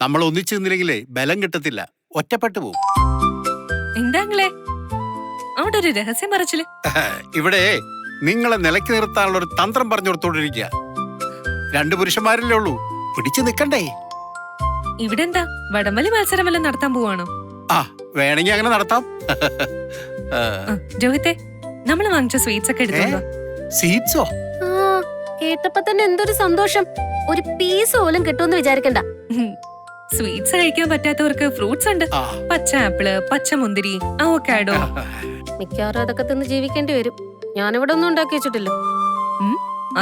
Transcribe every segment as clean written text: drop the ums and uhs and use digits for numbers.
നമ്മൾ ഒന്നിച്ചു നിന്നില്ലെങ്കിലേ ബലം കിട്ടത്തില്ല, ഒറ്റപ്പെട്ടു പോകും. എന്താങ്ങളെ അവിടെ ഒരു രഹസ്യം പറച്ചില്? ഇവിടെ നിങ്ങളെ നിലയ്ക്ക് നിർത്താനുള്ള ഒരു തന്ത്രം പറഞ്ഞു കൊടുത്തോണ്ടിരിക്കുക. 2 പുരുഷന്മാരല്ലേ ഉള്ളൂ, പിടിച്ചു നിക്കണ്ടേ? ഇവിടെ എന്താ വടംവലി മത്സരം വല്ലതും നടത്താൻ പോവാണോ? ആ, വേണമെങ്കിൽ അങ്ങനെ നടത്താം. രോഹിത്തെ, നമ്മള് വാങ്ങിച്ച സ്വീറ്റ്സ് ഒക്കെ എടുത്തോണ്ടോ? സീറ്റ്സോ? കേട്ടപ്പോ തന്നെ എന്തൊരു സന്തോഷം. ഒരു പീസ് പോലും കിട്ടുമെന്ന് വിചാരിക്കണ്ട. സ്വീറ്റ്സ് കഴിക്കാൻ പറ്റാത്തവർക്ക് ഫ്രൂട്ട്സ് ഉണ്ട്. പച്ച ആപ്പിള്, പച്ചമുന്തിരി, അവക്കാഡോ. മിക്കവാറും അതൊക്കെ തിന്ന് ജീവിക്കേണ്ടി വരും. ഞാനിവിടെ ഒന്നും ഉണ്ടാക്കി വെച്ചിട്ടില്ല.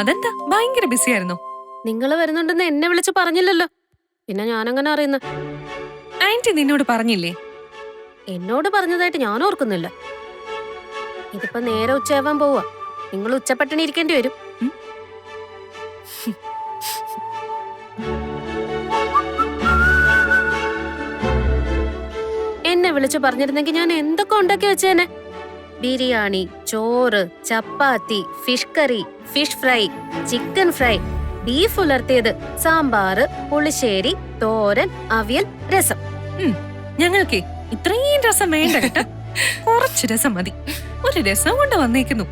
അതെന്താ ഭയങ്കര ബിസി ആയിരുന്നോ? നിങ്ങള് വരുന്നുണ്ടെന്ന് എന്നെ വിളിച്ച് പറഞ്ഞില്ലല്ലോ, പിന്നെ ഞാനങ്ങനെ അറിയുന്ന. ആന്റി നിന്നോട് പറഞ്ഞില്ലേ? എന്നോട് പറഞ്ഞതായിട്ട് ഞാൻ ഓർക്കുന്നില്ല. ഇതിപ്പോ നേരെ ഉച്ചയാവാൻ പോവാ. നിങ്ങൾ ഉച്ചപ്പട്ടിണി ഇരിക്കേണ്ടി വരും. എന്നെ വിളിച്ചു പറഞ്ഞിരുന്നെങ്കിൽ ഞാൻ എന്തൊക്കെ ഉണ്ടാക്കി വെച്ചേനെ. ബിരിയാണി, ചോറ്, chapati, fish curry, fish fry, chicken fry, beef ഉലർത്തിയത്, സാമ്പാറ്, പുളിശ്ശേരി, തോരൻ, അവിയൽ, രസം. ഞങ്ങൾക്ക് ഇത്രയും രസം വേണ്ട കേട്ടോ. കുറച്ച് രസം മതി. ഒരു രസം കൊണ്ട് വന്നേക്കുന്നു.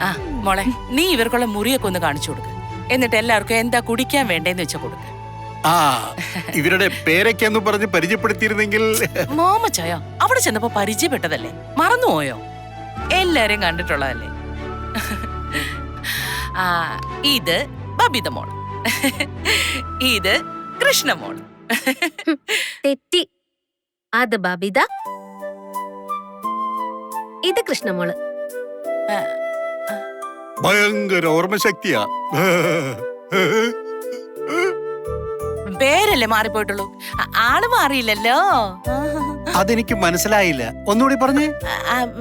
ആ മോളെ, നീ ഇവർക്കുള്ള മുറിയൊക്കെ ഒന്ന് കാണിച്ചു കൊടുക്ക. എന്നിട്ട് എല്ലാവർക്കും എന്താ കുടിക്കാൻ വേണ്ടേന്ന് വെച്ചാ കൊടുക്ക. ആ, ഇവരുടെ പേരൊക്കെ ഒന്ന് പറഞ്ഞ് പരിചയപ്പെടുത്തിയിരുന്നെങ്കിൽ. മോമച്ചായ അവിടെ ചെന്നപ്പോ പരിചയപ്പെട്ടതല്ലേ, മറന്നുപോയോ? എല്ലാരെയും കണ്ടിട്ടുള്ളതല്ലേ. ആ, ഇത് ബബിത മോള്, ഇത് കൃഷ്ണമോള്. തെറ്റി. അത് ബബിത, ഇത് കൃഷ്ണമോള്. ഭയങ്കര ഓർമ്മശക്തിയാ. പേരല്ലേ മാറിപ്പോയിട്ടുള്ളൂ, ആള് മാറിയില്ലല്ലോ. അതെനിക്ക് മനസ്സിലായില്ല, ഒന്നുകൂടി പറഞ്ഞേ.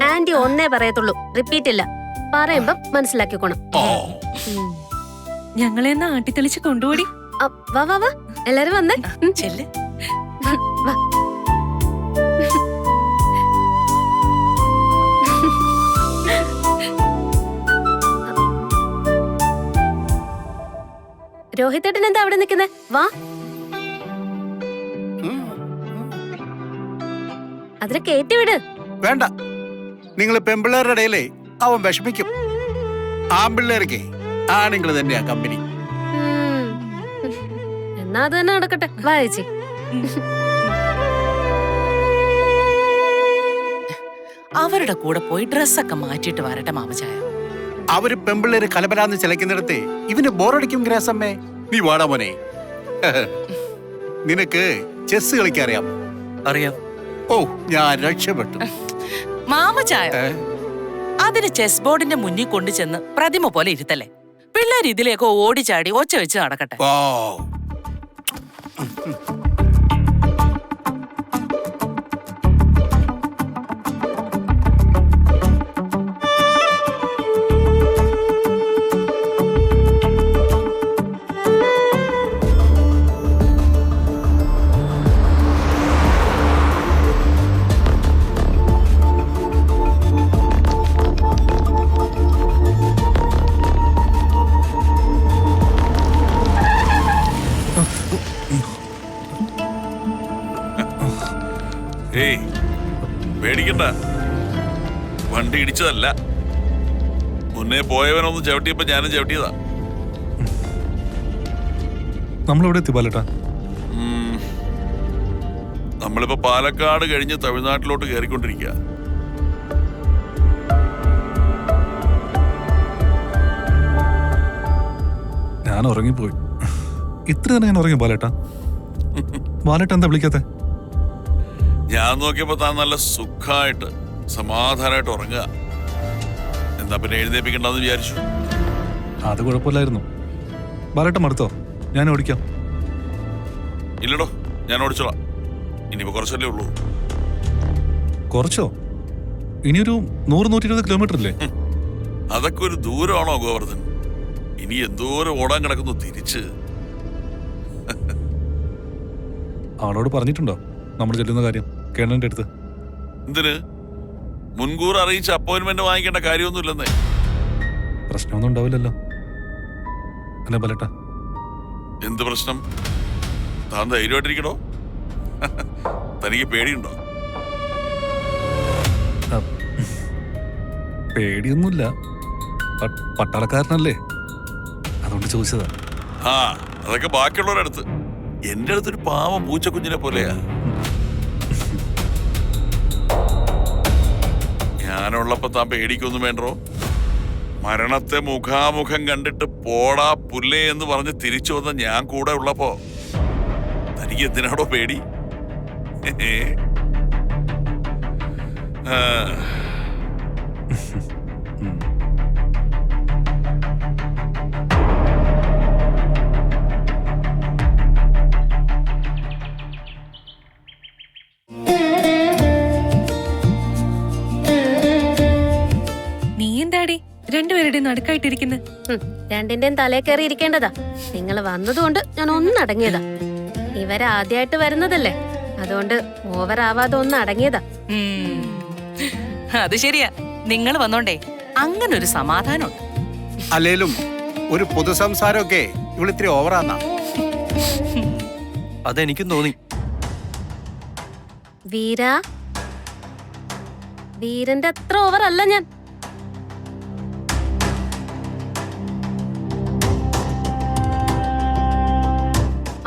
ആന്റി ഒന്നേ പറയത്തുള്ളൂ, റിപ്പീറ്റ് ഇല്ല. പറയുമ്പം മനസ്സിലാക്കിക്കോണം. ഞങ്ങളെ ആട്ടിത്തെളിച്ച് കൊണ്ടുപോടി. വാ വാ വാ, എല്ലാരും വന്നേ. ചെല്ല്. വാ. രോഹിത്തേട്ടൻ എന്താ അവിടെ നിൽക്കുന്നേ? വാ. അതിനെ കേട്ടിവിട്. വേണ്ട, നിങ്ങൾ പെമ്പിള്ളേരുടെ ഇടയിലേ അവൻ വിഷമിക്കും. ആമ്പിള്ളേർക്ക് ആണുങ്ങൾ തന്നെയാ കമ്പനി. എന്നാ അത് തന്നെ നടക്കട്ടെ. വാ ചേച്ചി. അവരുടെ കൂടെ പോയി ഡ്രസ്സൊക്കെ മാറ്റിയിട്ട് വരട്ടെ മാമച്ചായ. അവര് പെമ്പിള്ളേര് കലബലാന്ന് ചിലക്കുന്നിടത്ത് ഇവന് ബോറടിക്കും. ഗ്രാസമ്മേ, നീ വാടാ മോനെ. നിനക്ക് ചെസ് കളിക്കറിയാം? അറിയാം. ഓ, ഞാൻ രക്ഷപ്പെട്ടു. മാമച്ചായ അതിന് ചെസ് ബോർഡിന്റെ മുന്നിൽ കൊണ്ടു ചെന്ന് പ്രതിമ പോലെ ഇരുത്തല്ലേ. പിള്ളേർ ഇതിലേക്ക് ഓടിച്ചാടി ഒച്ച വെച്ച് നടക്കട്ടെ. ഏയ് പേടിക്കണ്ട, വണ്ടി ഇടിച്ചതല്ല. മുന്നേ പോയവനൊന്ന് ചവിട്ടിയപ്പോ ഞാനും ചവിട്ടിയതാ. നമ്മളെവിടെ എത്തി ബാലേട്ടാ? നമ്മളിപ്പോ പാലക്കാട് കഴിഞ്ഞ് തമിഴ്നാട്ടിലോട്ട് കയറിക്കൊണ്ടിരിക്കുക. ഞാൻ ഉറങ്ങിപ്പോയി. ഇത്ര തന്നെ ഞാൻ ഉറങ്ങി ബാലേട്ടാ. ബാലേട്ട എന്താ വിളിക്കാത്തെ? ഞാൻ നോക്കിയപ്പോ താൻ നല്ല സുഖമായിട്ട് സമാധാനമായിട്ട് ഉറങ്ങുക. എന്താ പിന്നെ എഴുന്നേപ്പിക്കണ്ടെന്ന് വിചാരിച്ചു. അത് കുഴപ്പമില്ലായിരുന്നു. ബാലേട്ട മടുത്തോ? ഞാൻ ഓടിക്കാം. ഇല്ലടോ, ഞാൻ ഓടിച്ചോളാം. ഇനിയിപ്പോ കുറച്ചല്ലേ ഉള്ളൂ. കുറച്ചോ? ഇനിയൊരു 100-120 കിലോമീറ്റർ ഇല്ലേ? അതൊക്കെ ഒരു ദൂരമാണോ ഗോവർദ്ധൻ? ഇനി എന്തോരം ഓടാൻ കിടക്കുന്നു തിരിച്ച്. ആളോട് പറഞ്ഞിട്ടുണ്ടോ നമ്മൾ ചെല്ലുന്ന കാര്യം കേണന്റെ അടുത്ത്? എന്തിന്? മുൻകൂർ അറിയിച്ച് അപ്പോയിന്റ്മെന്റ് വാങ്ങിക്കേണ്ട കാര്യമൊന്നുമില്ലെന്നേ. പ്രശ്നമൊന്നും ഉണ്ടാവില്ലല്ലോ അല്ലേ ബാലേട്ടാ? എന്ത് പ്രശ്നം? താൻ ധൈര്യമായിട്ടിരിക്കണോ? തനിക്ക് പേടിയുണ്ടോ? പേടിയൊന്നുമില്ല. പട്ടാളക്കാരനല്ലേ, അതുകൊണ്ട് ചോദിച്ചതാ. ആ, അതൊക്കെ ബാക്കിയുള്ളവരുടെ അടുത്ത്. എന്റെ അടുത്തൊരു പാവം പൂച്ചക്കുഞ്ഞിനെ പോലെയാ. ഞാനുള്ളപ്പോ താൻ പേടിക്കൊന്നും വേണ്ടോ? മരണത്തെ മുഖാമുഖം കണ്ടിട്ട് പോടാ പുല്ലേ എന്ന് പറഞ്ഞ് തിരിച്ചു വന്ന ഞാൻ കൂടെ ഉള്ളപ്പോ തനിക്ക് എന്തിനാണോ പേടി? ആ. നീ എന്താടി രണ്ടുപേരുടെയും നടുക്കായിട്ടിരിക്കുന്നത്? രണ്ടിന്റെയും തലേ കയറി ഇരിക്കേണ്ടതാ. നിങ്ങൾ വന്നതുകൊണ്ട് ഞാൻ ഒന്നടങ്ങിയതാ. ഇവരാദ്യമായിട്ട് വരുന്നതല്ലേ, അതുകൊണ്ട് ഓവറാവാതെ ഒന്ന് അടങ്ങിയതാ. അത് ശരിയാ, നിങ്ങൾ വന്നോണ്ടേ അങ്ങനെ ഒരു സമാധാനമുണ്ട്. അല്ലേലും ഒരു പൊതുസംസാരമൊക്കെ ഇവളിത്തിരി ഓവറാന്നാ. അതെനിക്കും തോന്നി. വീരന്റെ അത്ര ഓവർ അല്ല ഞാൻ.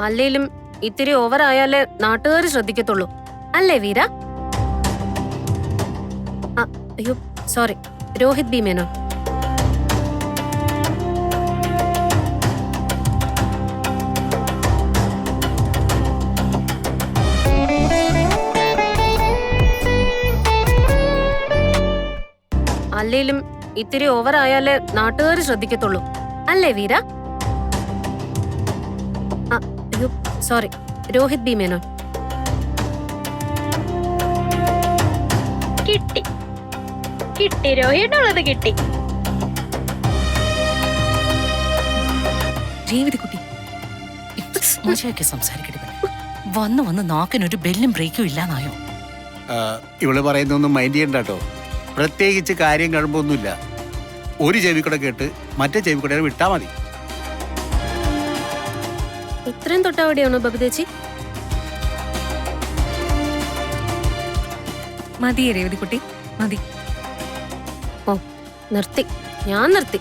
അല്ലേലും ഇത്തിരി ഓവർ ആയാലേ നാട്ടുകാർ ശ്രദ്ധിക്കത്തുള്ളൂ, അല്ലേ വീര? അയ്യോ സോറി, രോഹിത് ബി മേനോൻ. അല്ലേലും ഇത്തിരി ഓവർ ആയാലേ നാട്ടുകാർ ശ്രദ്ധിക്കത്തുള്ളൂ, അല്ലേ വീര? അയ്യോ സോറി, രോഹിത് ബി മേനോൻ. കിട്ടി കിട്ടി, രോഹിണുള്ളത് കിട്ടി. രേവതിക്കുട്ടി, മോശമൊക്കെ സംസാരിക്കട്ടെ. വന്ന് വന്ന് നാക്കിനൊരു ബെല്ലും ബ്രേക്കും ഇല്ലാന്നായോ? ഇവള് പറയുന്നൊന്നും മൈൻഡ് ചെയ്യണ്ട കേട്ടോ. പ്രത്യേകിച്ച് കാര്യം കഴിയുമ്പൊന്നുമില്ല. ഒരു ചെവി കൂടെ കേട്ട് മറ്റേ ചെവി കൂടെ വിട്ടാ മതി. ഇത്രയും തൊട്ടവിടെയാണോ ബബിതേച്ചി? മതിയേ രേവതിക്കുട്ടി, മതി. ഓ നിർത്തി, ഞാൻ നിർത്തി.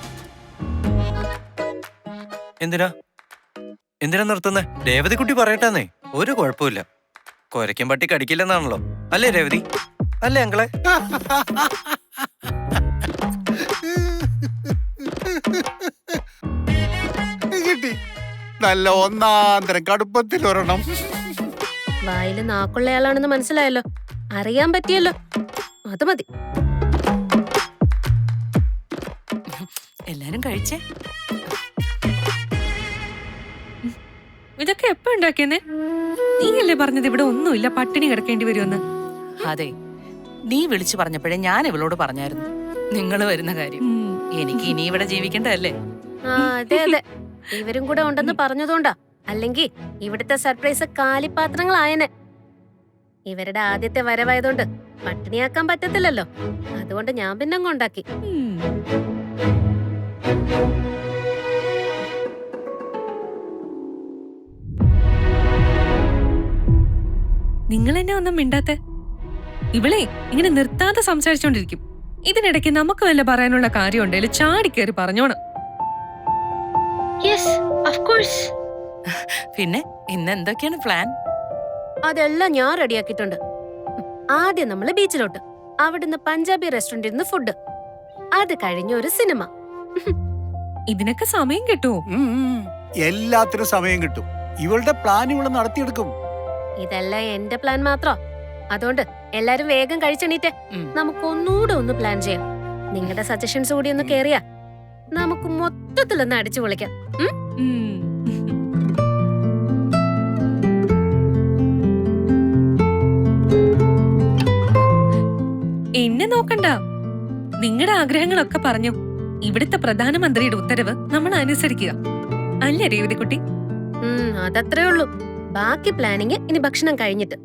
എന്തിനാ നിർത്തുന്നേ? രേവതിക്കുട്ടി പറയട്ടെന്നേ, ഒരു കുഴപ്പമില്ല. കൊരയ്ക്കും പട്ടി കടിക്കില്ലെന്നാണല്ലോ, അല്ലേ രേവതി? അല്ലേ അങ്കളെ? കിട്ടി, നല്ല ഒന്നാന്തരം കടുപ്പത്തിൽ ഒരെണ്ണം. വായില് നാക്കുള്ളയാളാണെന്ന് മനസ്സിലായല്ലോ, അറിയാൻ പറ്റിയല്ലോ, അത് മതി. എല്ലാരും കഴിച്ചേ? ഇതൊക്കെ എപ്പോ ഉണ്ടാക്കിയെന്നേ? നീയല്ലേ പറഞ്ഞത് ഇവിടെ ഒന്നുമില്ല, പട്ടിണി കിടക്കേണ്ടി വരുമെന്ന്? അതെ, നീ വിളിച്ചു പറഞ്ഞപ്പോഴേ ഞാൻ ഇവളോട് പറഞ്ഞായിരുന്നു നിങ്ങൾ വരുന്ന കാര്യം. എനിക്ക് ഇനി ഇവിടെ ജീവിക്കേണ്ടതല്ലേ? അതെ അതെ, ഇവരും കൂടെ ഉണ്ടെന്ന് പറഞ്ഞതുകൊണ്ടാ. അല്ലെങ്കിൽ ഇവിടുത്തെ സർപ്രൈസ് കാലിപാത്രങ്ങളായനെ. ഇവരുടെ ആദ്യത്തെ വരവായതുകൊണ്ട് പട്ടിണിയാക്കാൻ പറ്റത്തില്ലല്ലോ, അതുകൊണ്ട് ഞാൻ പിന്നെ കൊണ്ടാക്കി. നിങ്ങൾ എന്നെ ഒന്നും മിണ്ടാത്തെ? ഇവളെ ഇങ്ങനെ നിർത്താതെ സംസാരിച്ചോണ്ടിരിക്കും. ഇതിനിടയ്ക്ക് നമുക്ക് വല്ല പറയാനുള്ള കാര്യം ഉണ്ടെങ്കിൽ ചാടിക്കേറി പറഞ്ഞോണം. പിന്നെ ഇന്ന് എന്തൊക്കെയാണ് പ്ലാൻ? അതെല്ലാം ഞാൻ റെഡിയാക്കിയിട്ടുണ്ട്. ആദ്യം നമ്മള് ബീച്ചിലോട്ട്, അവിടുന്ന് പഞ്ചാബി റെസ്റ്റോറന്റിൽ നിന്ന് ഫുഡ്, അത് കഴിഞ്ഞ ഒരു സിനിമ. ഇതിനൊക്കെ സമയം കിട്ടുമോ? എല്ലാത്തിനും സമയം കിട്ടും. ഇവളുടെ പ്ലാൻ ഇവള് നടത്തിയെടുക്കും. ഇതെല്ലാം എന്റെ പ്ലാൻ മാത്രം. അതുകൊണ്ട് എല്ലാരും വേഗം കഴിച്ചെണീറ്റെ, നമുക്കൊന്നൂടെ ഒന്ന് പ്ലാൻ ചെയ്യാം. നിങ്ങളുടെ സജഷൻസ് കൂടി ഒന്ന് കേറിയാ നമുക്ക് മൊത്തത്തിലൊന്ന് അടിച്ചു പൊളിക്കാം. എന്നെ നോക്കണ്ട, നിങ്ങളുടെ ആഗ്രഹങ്ങളൊക്കെ പറഞ്ഞു. ഇവിടുത്തെ പ്രധാനമന്ത്രിയുടെ ഉത്തരവ് നമ്മൾ അനുസരിക്കുക, അല്ലേ രേവതിക്കുട്ടി? അതത്രേ ഉള്ളൂ. ബാക്കി പ്ലാനിങ് ഇനി ഭക്ഷണം കഴിഞ്ഞിട്ട്.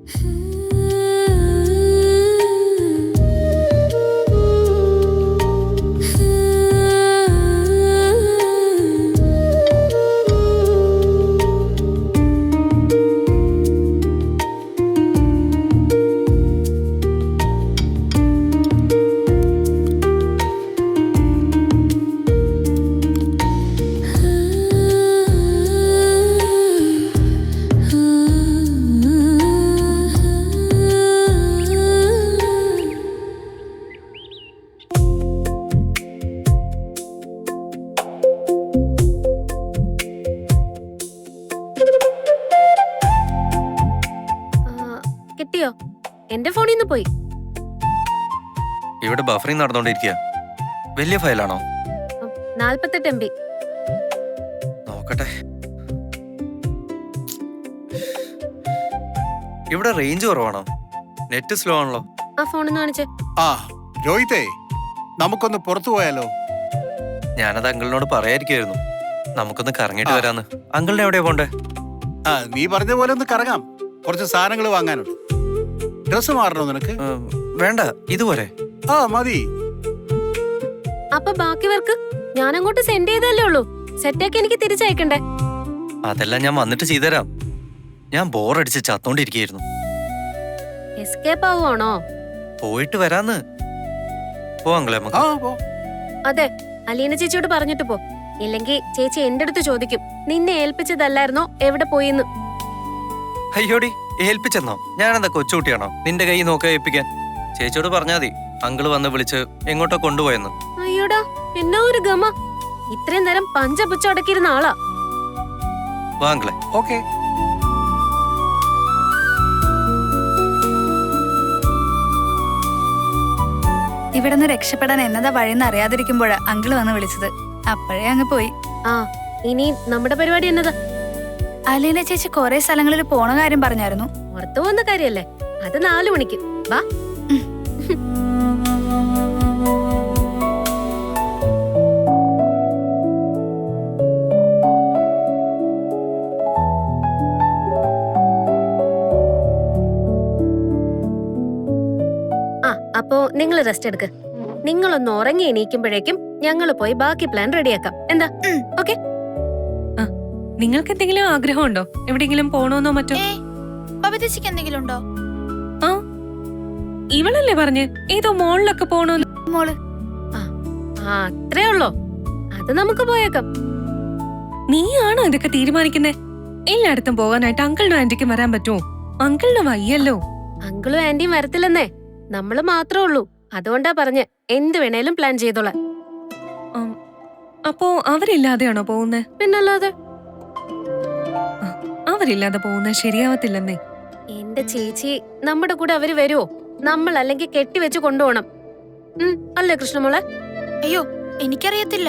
എന്റെ ഫോണിൽ നിന്ന് പോയി. ഇവിടെ ബഫറിംഗ് നടന്നോണ്ടിരിക്കുക. വലിയ ഫയലാണോ? 48 MB. നോക്കട്ടെ. ഇവിടെ റേഞ്ച് കുറവാണോ? നെറ്റ് സ്ലോ ആണല്ലോ. ആ ഫോണിന്ന് കാണിച്ചേ. ആ രോഹിതേ, നമുക്കൊന്ന് പുറത്തു പോയാലോ? ഞാനത് അങ്കിളിനോട് പറയാതിരിക്കുമായിരുന്നു. നമുക്കൊന്ന് കറങ്ങിട്ട് വരാന്ന്. അങ്കിളിനെ എവിടെയാ പോണ്ടേ? ആ നീ പറഞ്ഞ പോലെ ഒന്ന് കറങ്ങാം. കുറച്ച് സാധനങ്ങൾ വാങ്ങാനുണ്ട്. ഡ്രസ് മാറണോ നിനക്ക്? വേണ്ട, ഇതുപോലെ. ആ മതി. അപ്പൊ ബാക്കി വർക്ക് ഞാൻ അങ്ങോട്ട് സെൻഡ് ചെയ്തല്ലേ ഉള്ളൂ. സെറ്റാക്കി എനിക്ക് തിരിച്ചയക്കണ്ടേ? അതെല്ലാം ഞാൻ വന്നിട്ട് ചെയ്തുതരാം. ഞാൻ ബോറടിച്ച് ചത്തോണ്ടിരിക്കുന്നു. എസ്കേപ്പ് ആവുകയാണോ? പോയിട്ട് വരാന്ന്. പോ അങ്കിളെ നമുക്ക്. ആ പോ. അതെ, അലീന ചേച്ചിയോട് പറഞ്ഞിട്ട് പോ. ഇല്ലെങ്കിൽ ചേച്ചി എന്റെ അടുത്ത് ചോദിക്കും, നിന്നെ ഏൽപ്പിച്ചതല്ലായിരുന്നോ എവിടെ പോയിന്ന്. അയ്യോടി, ഏൽപ്പിച്ചെന്നോ? ഞാനെന്താ കൊച്ചുകുട്ടിയാണോ നിന്റെ കൈ നോക്കാൻ ഏൽപ്പിക്കാൻ? ചേച്ചിയോട് പറഞ്ഞാ മതി, അങ്കിള് വന്ന് വിളിച്ച് എങ്ങോട്ടോ കൊണ്ടുപോയെന്ന്. അയ്യോടാ, എന്നാ ഒരു ഗമ. ഇത്രയും നേരം പഞ്ചപുച്ചടക്കിയിരുന്ന ആളാ. വാ അങ്കിളെ. ഓക്കെ. ഇവിടുന്ന് രക്ഷപ്പെടാൻ എന്നതാ വഴിന്ന് അറിയാതിരിക്കുമ്പോഴാ അങ്കിള് വന്ന് വിളിച്ചത്. അപ്പോഴേ അങ്ങ് പോയി. ആ, ഇനി നമ്മുടെ പരിപാടി എന്നതാ? അലീന ചേച്ചി കുറെ സ്ഥലങ്ങളിൽ പോണ കാര്യം പറഞ്ഞായിരുന്നു. പുറത്തു പോകുന്ന കാര്യല്ലേ, അത് 4 മണിക്ക്. വാ. ആ, അപ്പോ നിങ്ങൾ റെസ്റ്റ് എടുക്ക്. നിങ്ങളൊന്ന് ഉറങ്ങി എണീക്കുമ്പോഴേക്കും ഞങ്ങൾ പോയി ബാക്കി പ്ലാൻ റെഡിയാക്കാം. എന്താ? ഓക്കെ. നിങ്ങൾക്ക് എന്തെങ്കിലും ആഗ്രഹമുണ്ടോ? എവിടെയെങ്കിലും പോണോന്നോ മറ്റോ? ബബിതേച്ചിക്ക് എന്തെങ്കിലും ഉണ്ടോ? ആ, ഇവളല്ലേ പറഞ്ഞ് ഏതോ മോളിലൊക്കെ പോണോന്ന്. മോള് ആ, അത്രേ ഉള്ളോ? അത് നമുക്ക് പോയേക്കാം. നീയാണോ ഇതൊക്കെ തീരുമാനിക്കുന്നേ? എല്ലായിടത്തും പോകാനായിട്ട് അങ്കിളിനും ആന്റിക്കും വരാൻ പറ്റുമോ? അങ്കിളിന് വയ്യല്ലോ. അങ്കിളും ആന്റിയും വരത്തില്ലെന്നേ, നമ്മള് മാത്രമേ ഉള്ളൂ. അതുകൊണ്ടാ പറഞ്ഞ് എന്ത് വേണേലും പ്ലാൻ ചെയ്തോളാം. അപ്പോ അവരില്ലാതെയാണോ പോകുന്നേ? പിന്നല്ലാതെ. അവരില്ലാതെ പോകുന്നത് ശരിയാവത്തില്ലെന്നേ. എന്റെ ചേച്ചി, നമ്മുടെ കൂടെ അവര് വരുവോ? നമ്മൾ അല്ലെങ്കിൽ കെട്ടിവെച്ച് കൊണ്ടുപോകണം. അല്ലേ കൃഷ്ണമോളെ? അയ്യോ, എനിക്കറിയത്തില്ല.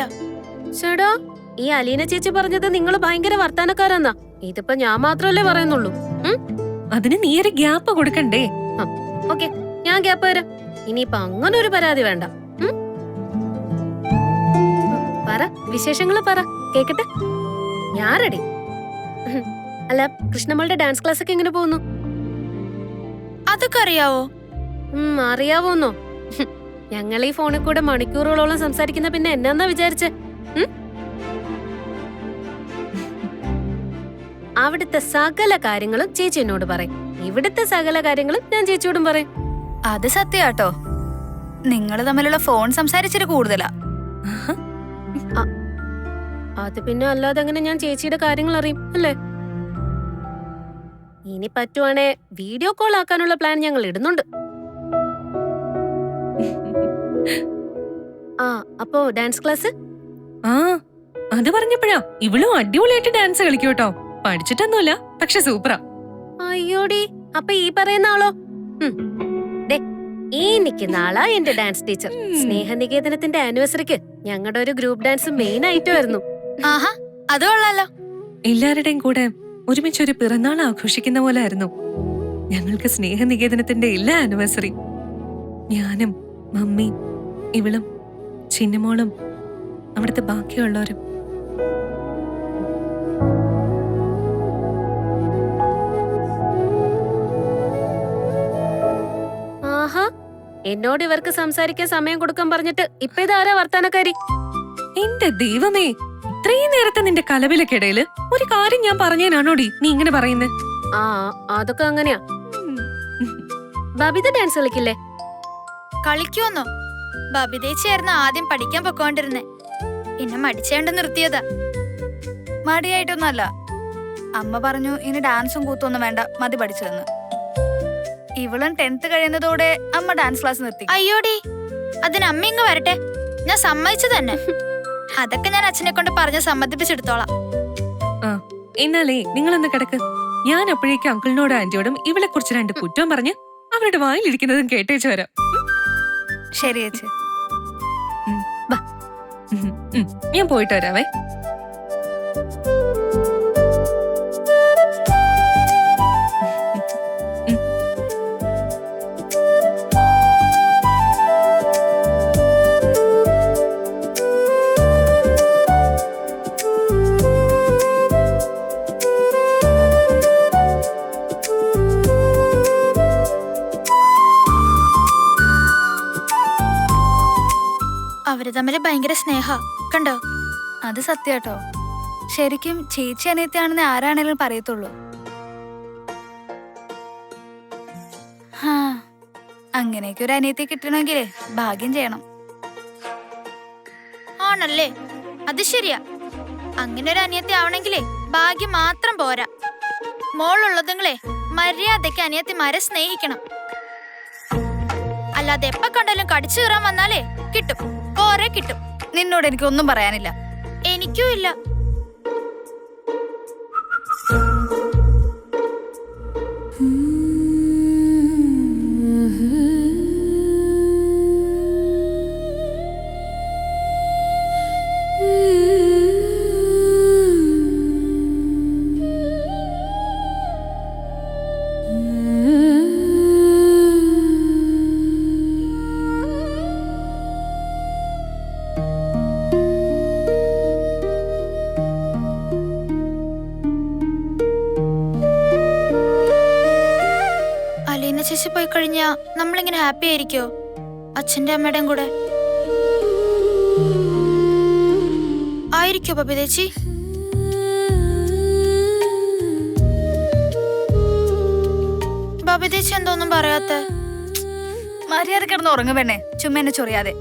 ചേടാ, ഈ അലീന ചേച്ചി പറഞ്ഞത് നിങ്ങൾ ഭയങ്കര വർത്താനക്കാരാന്നാ. ഇതിപ്പോ ഞാൻ മാത്രമല്ലേ പറയുന്നുള്ളൂ. അതിന് നീ ഒരു ഗ്യാപ്പ് കൊടുക്കണ്ടേ? ഓക്കെ, ഞാൻ ഗ്യാപ്പ് തരാം. ഇനിയിപ്പൊ അങ്ങനെ ഒരു പരാതി വേണ്ട. പറ, വിശേഷങ്ങള് പറ, കേക്കട്ടെ. ഞാൻ റെഡി. അല്ല, കൃഷ്ണമ്മളുടെ ഡാൻസ് ക്ലാസ് ഒക്കെ എങ്ങനെ പോകുന്നു? അതൊക്കെ അറിയാവോ? അറിയാവോന്നോ? ഞങ്ങൾ ഈ ഫോണിൽ കൂടെ മണിക്കൂറുകളോളം സംസാരിക്കുന്ന പിന്നെ എന്നാ വിചാരിച്ചേ? അവിടുത്തെ സകല കാര്യങ്ങളും ചേച്ചി എന്നോട് പറയും. ഇവിടുത്തെ സകല കാര്യങ്ങളും ഞാൻ ചേച്ചിയോടും പറയും. അത് സത്യാട്ടോ. നിങ്ങള് തമ്മിലുള്ള ഫോൺ സംസാരിച്ചിട്ട് കൂടുതലാ. അത് പിന്നെ അല്ലാതെ എങ്ങനെ ഞാൻ ചേച്ചിയുടെ കാര്യങ്ങൾ അറിയും, അല്ലേ? ഇനി പറ്റുവാണേ വീഡിയോ കോൾ ആക്കാനുള്ള പ്ലാൻ ഞങ്ങൾ ഇടുന്നുണ്ട്. ആ, അപ്പോ ഡാൻസ് ക്ലാസ്? ആ, അത് പറഞ്ഞപ്പോഴാ ഇവളും അടിപൊളിയായിട്ട് ഡാൻസ് കളിക്കും കേട്ടോ. പഠിച്ചിട്ടൊന്നുമില്ല, പക്ഷെ സൂപ്പറാ. അയ്യോടി, അപ്പൊ ഈ പറയുന്ന ആളോ? ഈ നിൽക്കുന്ന ആളാ എന്റെ ഡാൻസ് ടീച്ചർ. സ്നേഹനികേതനത്തിന്റെ ആനിവേഴ്സറിക്ക് ഞങ്ങളുടെ ഒരു ഗ്രൂപ്പ് ഡാൻസ് മെയിൻ ആയിട്ടുമായിരുന്നു. ആഹാ, അത് കൊള്ളാലോ. എല്ലാവരുടെയും കൂടെ ഒരുമിച്ചൊരു പിറന്നാൾ ആഘോഷിക്കുന്ന പോലെ ആയിരുന്നു ഞങ്ങൾക്ക് സ്നേഹനികേതനത്തിന്റെ എല്ലാ ആനിവേഴ്സറി. ഞാനും മമ്മിയും ഇവളും ചിന്നമോളും അവിടുത്തെ ബാക്കിയുള്ളവരും. ആഹാ, എന്നോട് ഇവർക്ക് സംസാരിക്കാൻ സമയം കൊടുക്കാൻ പറഞ്ഞിട്ട് ഇപ്പൊ ഇതാരാ വർത്താനക്കാരി? എന്റെ ദൈവമേ, ഇത്രയും നേരത്തെ നിന്റെ കലവിലക്കിടയില് ഒരു കാര്യം ഞാൻ പറഞ്ഞേനാണോടി നീ ഇങ്ങനെ പറയുന്നത്? ആ, അതൊക്കെ അങ്ങനെയാ. ബബിത ഡാൻസ് കളിക്കില്ലേ? കളിക്കുവന്നോ? ബബിതേച്ചിയായിരുന്നു ആദ്യം പഠിക്കാൻ പൊക്കോണ്ടിരുന്നേ. പിന്നെ മടിച്ചേണ്ട് നിർത്തിയതാ. മടിയായിട്ടൊന്നല്ല, അമ്മ പറഞ്ഞു ഇനി ഡാൻസും കൂത്തൊന്നും വേണ്ട, മതി പഠിച്ചതെന്ന്. ഇവളും 10th കഴിയുന്നതോടെ അമ്മ ഡാൻസ് ക്ലാസ് നിർത്തി. അയ്യോടി, അതിന് അമ്മ ഇങ്ങ് വരട്ടെ, ഞാൻ സമ്മതിച്ചു തന്നെ. അതൊക്കെ ഞാൻ അച്ഛനെ കൊണ്ട് പറഞ്ഞ് സമ്മതിപ്പിച്ചെടുത്തോളാം. ആ, എന്നാലേ നിങ്ങളൊന്ന് കിടക്ക്. ഞാൻ അപ്പോഴേക്കും അങ്കിളിനോടും ആന്റിയോടും ഇവളെ കുറിച്ച് 2 കുറ്റം പറഞ്ഞ് അവരുടെ വായിലിരിക്കുന്നതും കേട്ടേച്ചു വരാം. ശരി ചേച്ചി. ഞാൻ പോയിട്ട് വരാവേ. അവര് തമ്മിൽ ഭയങ്കര സ്നേഹ കണ്ടോ? അത് സത്യാട്ടോ. ശരിക്കും ചേച്ചി അനിയത്തിയാണെന്ന് ആരാണേലും പറയത്തുള്ളൂ. ഹാ, അങ്ങനെയൊക്കെ ഒരു അനിയത്തി കിട്ടണമെങ്കിലേ ഭാഗ്യം ചെയ്യണം. ആണല്ലേ? അത് ശരിയാ. അങ്ങനെ ഒരു അനിയത്തി ആവണെങ്കിലേ ഭാഗ്യം മാത്രം പോരാ. മോളുള്ളതുങ്ങളെ മര്യാദയ്ക്ക് അനിയത്തിമാരെ സ്നേഹിക്കണം. അല്ലാതെ എപ്പ കണ്ടാലും കടിച്ചു കയറാൻ വന്നാലേ കിട്ടും, കോരെ കിട്ടും. നിന്നോട് എനിക്കൊന്നും പറയാനില്ല. എനിക്കും ഇല്ല. ചേച്ചി പോയി കഴിഞ്ഞാ നമ്മളിങ്ങനെ ഹാപ്പി ആയിരിക്കോ അച്ഛന്റെ അമ്മയുടെയും കൂടെ? ആയിരിക്കോ ബബി ചേച്ചി? ബബി ചേച്ചി എന്തോന്നും പറയാത്ത? മര്യാദ കിടന്ന് ഉറങ്ങു പെണ്ണെ, ചുമ്മാ എന്നെ ചൊറിയാതെ.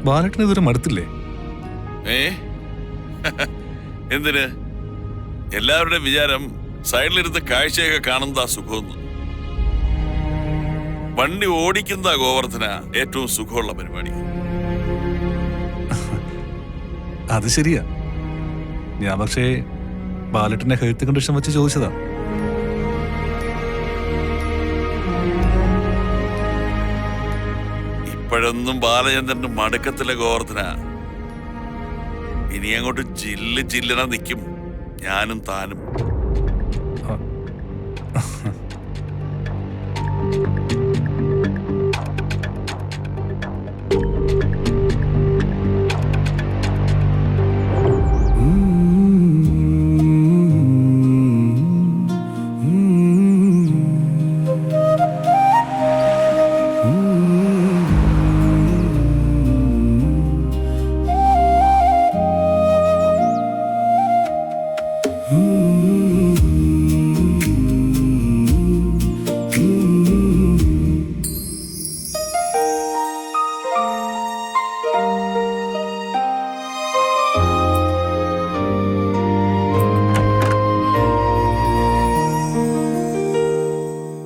ബാലേട്ടന് ഇതുവരെ മടുത്തില്ലേ? എന്തിന്? എല്ലാവരുടെയും വിചാരം സൈഡിലിരുന്ന് കാഴ്ചയൊക്കെ കാണുന്നതാ സുഖമെന്ന്. വണ്ടി ഓടിക്കുന്ന ഗോവർദ്ധന ഏറ്റവും സുഖമുള്ള പരിപാടി. അത് ശരിയാ. ഞാൻ പക്ഷേ ബാലേട്ടന്റെ ഹെൽത്ത് കണ്ടീഷൻ വെച്ച് ചോദിച്ചതാ. ഇപ്പോഴൊന്നും ബാലചന്ദ്രന് മടുക്കത്തില്ല ഗോവർദ്ധന. ഇനി അങ്ങോട്ട് ജില്ലന നിൽക്കും ഞാനും താനും.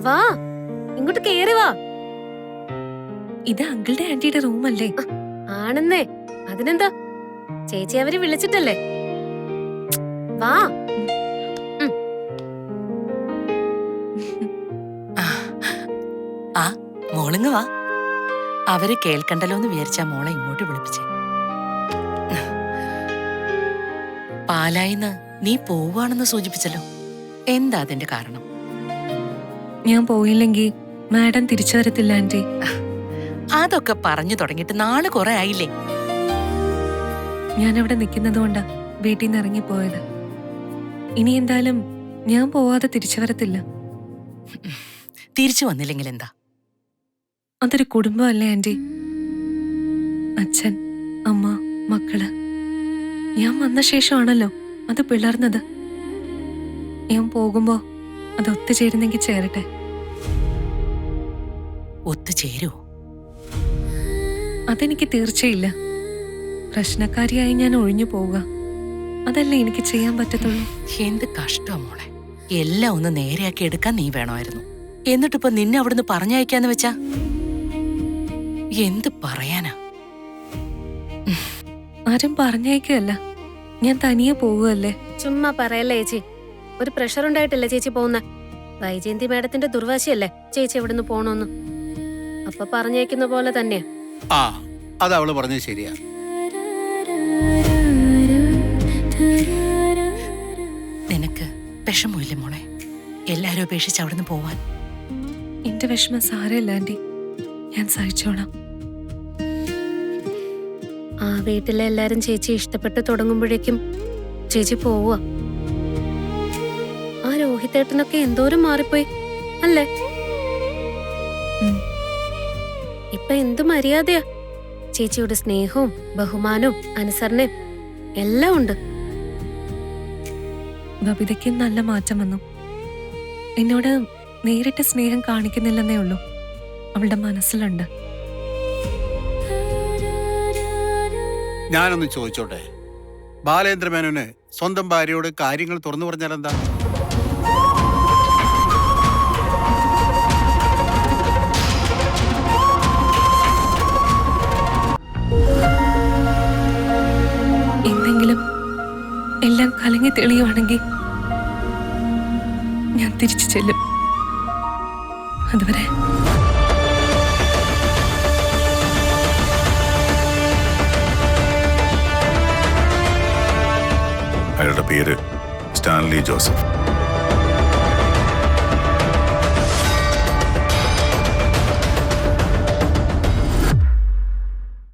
വാ, ഇങ്ങോട്ട് കേറി വാ. ഇത് അങ്കിളുടെ ആന്റിയുടെ റൂമല്ലേ? ആണെന്നേ, അതിനെന്താ? ചേച്ചി അവര് വിളിച്ചിട്ടല്ലേ. വാ. ആ മോളിങ് വാ. അവര് കേൾക്കണ്ടല്ലോ എന്ന് വിചാരിച്ചാ മോളെ ഇങ്ങോട്ട് വിളിപ്പിച്ചേ. പാലായിന്ന് നീ പോവാണെന്ന് സൂചിപ്പിച്ചല്ലോ. എന്താ അതിന്റെ കാരണം? ഞാൻ പോയില്ലെങ്കിൽ മാഡം തിരിച്ചു വരത്തില്ല ആന്റി. അതൊക്കെ പറഞ്ഞു തുടങ്ങിയിട്ട് നാളെ കുറെ ആയില്ലേ? ഞാൻ അവിടെ നിൽക്കുന്നത് കൊണ്ടാ വീട്ടിൽ നിന്ന് ഇറങ്ങിപ്പോയത്. ഇനി എന്തായാലും ഞാൻ പോവാതെ തിരിച്ചു വരത്തില്ല. തിരിച്ചു വന്നില്ലെങ്കിൽ എന്താ? അതൊരു കുടുംബമല്ലേ ആന്റി? അച്ഛൻ, അമ്മ, മക്കള്. ഞാൻ വന്ന ശേഷമാണല്ലോ അത് പിളർന്നത്. ഞാൻ പോകുമ്പോ അത് ഒത്തുചേരുന്നെങ്കിൽ ചേരട്ടെ. ഒത്തുചേരുവോ? അതെനിക്ക് തീർച്ചയില്ല. പ്രശ്നക്കാരിയായി ഞാൻ ഒഴിഞ്ഞു പോവുക, അതല്ലേ എനിക്ക് ചെയ്യാൻ പറ്റത്തുള്ളൂ. എന്ത് കഷ്ടം മോളെ. എല്ലാം ഒന്ന് നേരെയാക്കി എടുക്കാൻ നീ വേണമായിരുന്നു. എന്നിട്ടിപ്പോ നിന്നെ അവിടുന്ന് പറഞ്ഞയക്കാന്ന് വെച്ചാ എന്ത് പറയാനാ? ആരും പറഞ്ഞേക്കല്ല, ഞാൻ തനിയെ പോവുകയല്ലേ. ചുമ്മാ പറയല്ലേ ചേച്ചി. ഒരു പ്രഷർ ഉണ്ടായിട്ടല്ലേ ചേച്ചി പോകുന്ന? വൈജയന്തി മാഡത്തിന്റെ ദുർവാശിയല്ലേ ചേച്ചി എവിടുന്ന് പോണോന്ന്. അപ്പൊ പറഞ്ഞേക്കുന്ന പോലെ തന്നെയാ. ആ, അത് അവള് പറഞ്ഞത് ശരിയാ. നിനക്ക് വിഷമമില്ലേ മോളെ എല്ലാരും ഉപേക്ഷിച്ച് അവിടുന്ന് പോവാൻ? എന്റെ വിഷമം സാരമില്ല ആന്റി, ഞാൻ സഹിച്ചോളാം. ആ വീട്ടിലെ എല്ലാരും ചേച്ചി ഇഷ്ടപ്പെട്ട് തുടങ്ങുമ്പോഴേക്കും ചേച്ചി പോവുക. ആ രോഹിതേട്ടനൊക്കെ എന്തോരം മാറിപ്പോയി അല്ലേ? ഇപ്പൊ എന്ത് മര്യാദയാ. ചേച്ചിയുടെ സ്നേഹവും ബഹുമാനവും അനുസരണയും എല്ലാം ഉണ്ട്. ബബിതയ്ക്ക് നല്ല മാറ്റം വന്നു. എന്നോട് നേരിട്ട് സ്നേഹം കാണിക്കുന്നില്ലെന്നേ ഉള്ളൂ, അവളുടെ മനസ്സിലുണ്ട്. ഞാനൊന്ന് ചോദിച്ചോട്ടെ, ബാലേന്ദ്രമേനോന് സ്വന്തം ഭാര്യയോട് കാര്യങ്ങൾ തുറന്നു പറഞ്ഞാൽ എന്താ? എന്തെങ്കിലും എല്ലാം കലങ്ങി തെളിയുവാണെങ്കിൽ ഞാൻ തിരിച്ചു ചെല്ലും. അതുവരെ അയാളുടെ പേര് സ്റ്റാൻലി ജോസഫ്.